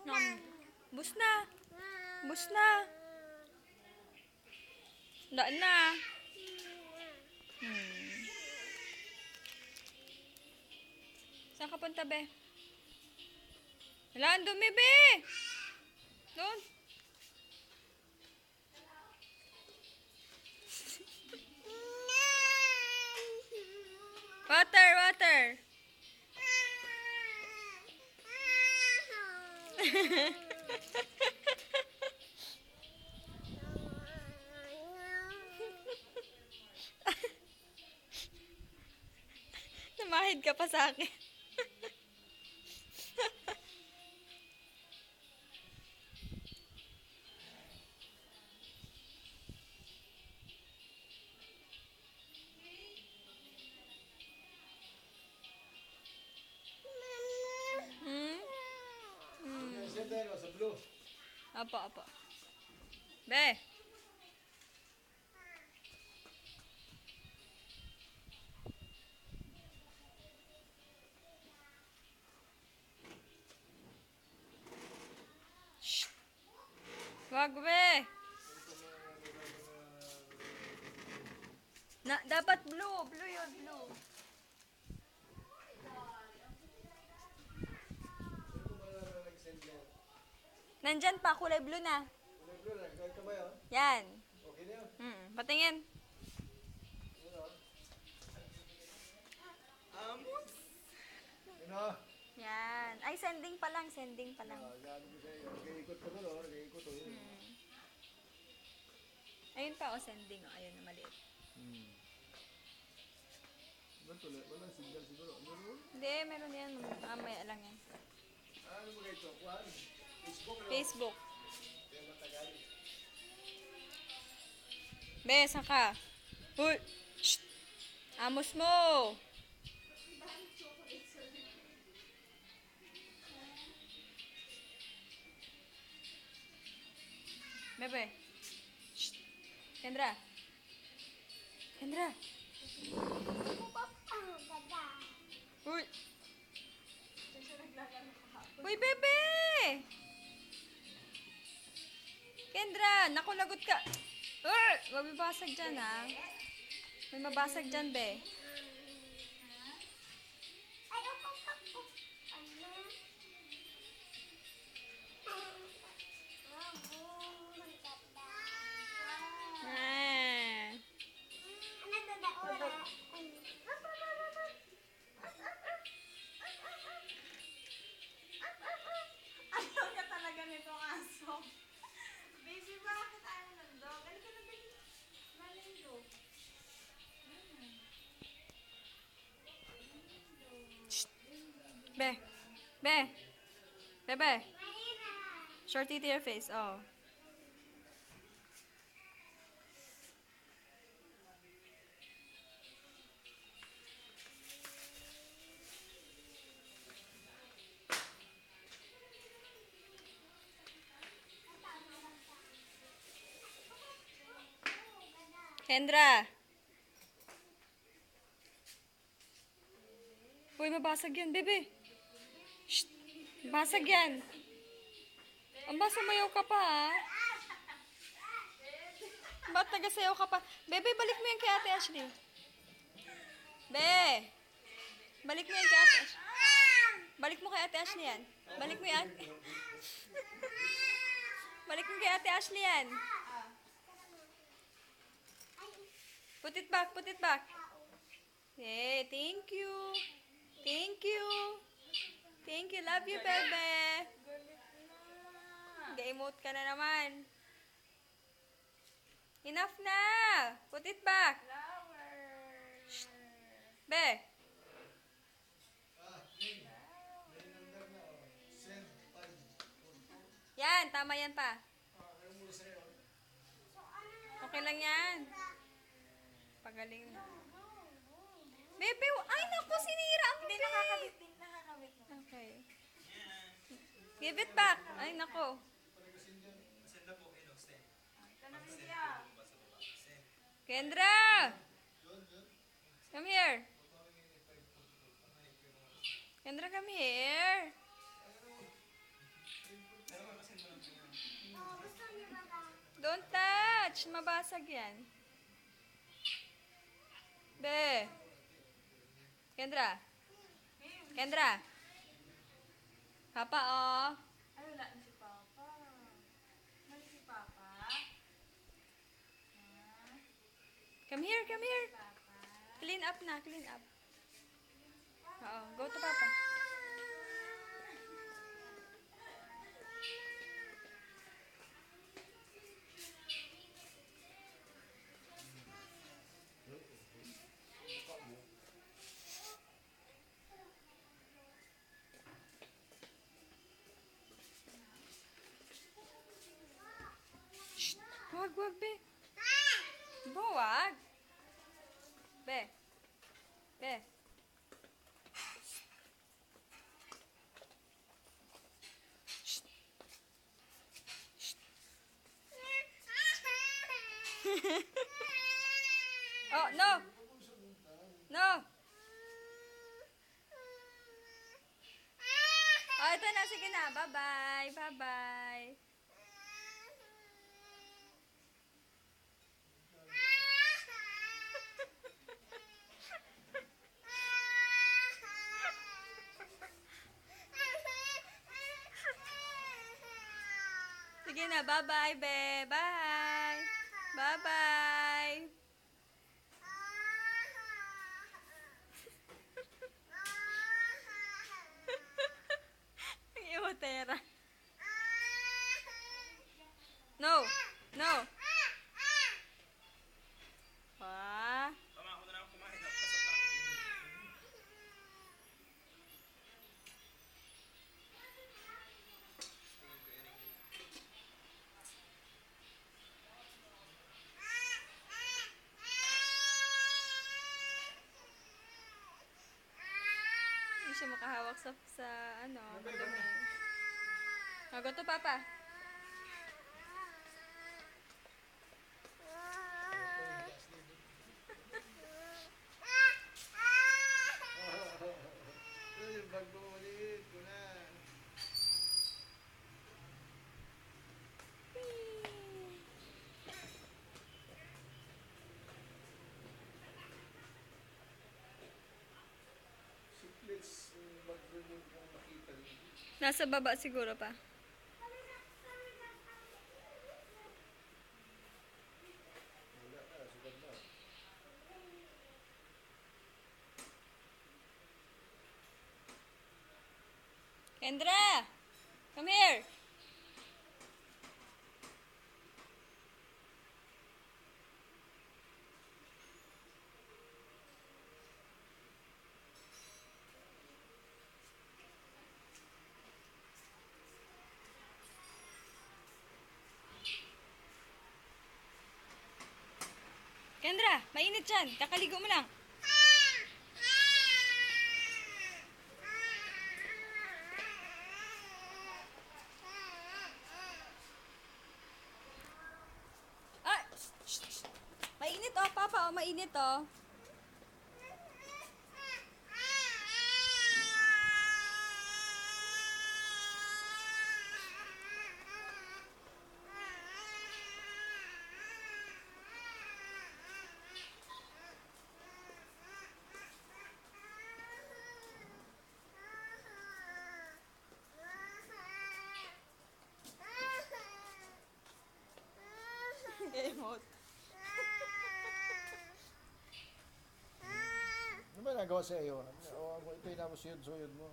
Nom. Bus na. Bus na. Daan na. Saan ka punta, be? Wala, ang dumi, be! Doon. Water, water. Namahid ka pa sa akin. Sa blue. Apo, apo. Be. Shh. Wag, be. Dapat blue. Blue yun, blue. Nandyan pa, kulay blue na. Kulay blue na. Kahit kamay, oh. Yan. Okay na yun. Patingin. Yun, oh. Yan. Ay, sending pa lang, sending pa lang. Sabi ko sa'yo. Nag-iikot pa doon, oh. Nag-iikot, oh. Yun. Ayun pa, sending. Ayun na, maliit. Ba't wala? Walang signal siguro. Ano? Hindi, meron yan. Mamaya lang yan. Ano mo ito? Kuhan? Facebook? Ano? Facebook. Kaya matagal. Be, saan ka? Uy! Shh! Amos mo! Bebe. Shh! Kendra. Kendra. Uy! Uy, bebe! Kendra, naku, lagot ka. Uy! Huwag mabasag dyan, ha? May mabasag dyan, be. Ah. Ayaw niya talaga nitong aso. Baby, bakit ayaw ng dog? Ano ka na ba yung malindo? Be. Be. Bebe. Shorty to your face. Oh. Kendra. Uy, mabasag yan, bebe. Shh. Basag yan. Ang sumayaw ka pa, ha? Ba't nagasayaw ka pa? Bebe, balik mo yan kay Ate Ashley. Be! Balik mo yan kay Ate Ashley. Balik mo kay Ate Ashley yan. Balik mo yan. Balik mo kay Ate Ashley yan. Put it back, put it back. Hey, thank you. Thank you. Thank you. Love you, bebe. Ga-emote ka na naman. Enough na. Put it back. Shh. Be. Yan, tama yan pa. Okay lang yan. Pagaling na. Bebe, ay naku, sinira ang Hindi bebe. nakakabit din. Nakakabit na. Okay. Give it back. Ay naku. Ito na siya. Kendra! Come here. Kendra, come here. Mababasag yan. Be. Kendra. Kendra. Papa, oh. Ay, wala na si Papa. Mali si Papa. Come here, come here. Papa. Clean up na, clean up. Oo, go to Papa. Shh! Wag, wag, be. Wag. Be. Be. Shh. Shh. Oh, no. No. Oh, ito na. Sige na. Bye-bye. Bye-bye. Sige na. Bye-bye, be. Bye. Bye-bye. Ang iwatera. No. No. Pa. Tama ako na lang kumain. Napasok na. Hindi siya makahawak sa ano. Madumi. Oh, go to Papa. Yung bag mo maliit ko na. Siklets, yung bag mo yung makita rin. Nasa baba siguro pa. Wala ka, sugat na. Kendra! Come here! Kendra, mainit dyan. Kakaligo mo lang. Ah! Shh, shh, shh. Mainit oh, Papa. Oh, mainit oh. Emote. Ano ba nagawa sa iyo? O, ito yung namusuyod-suyod mo.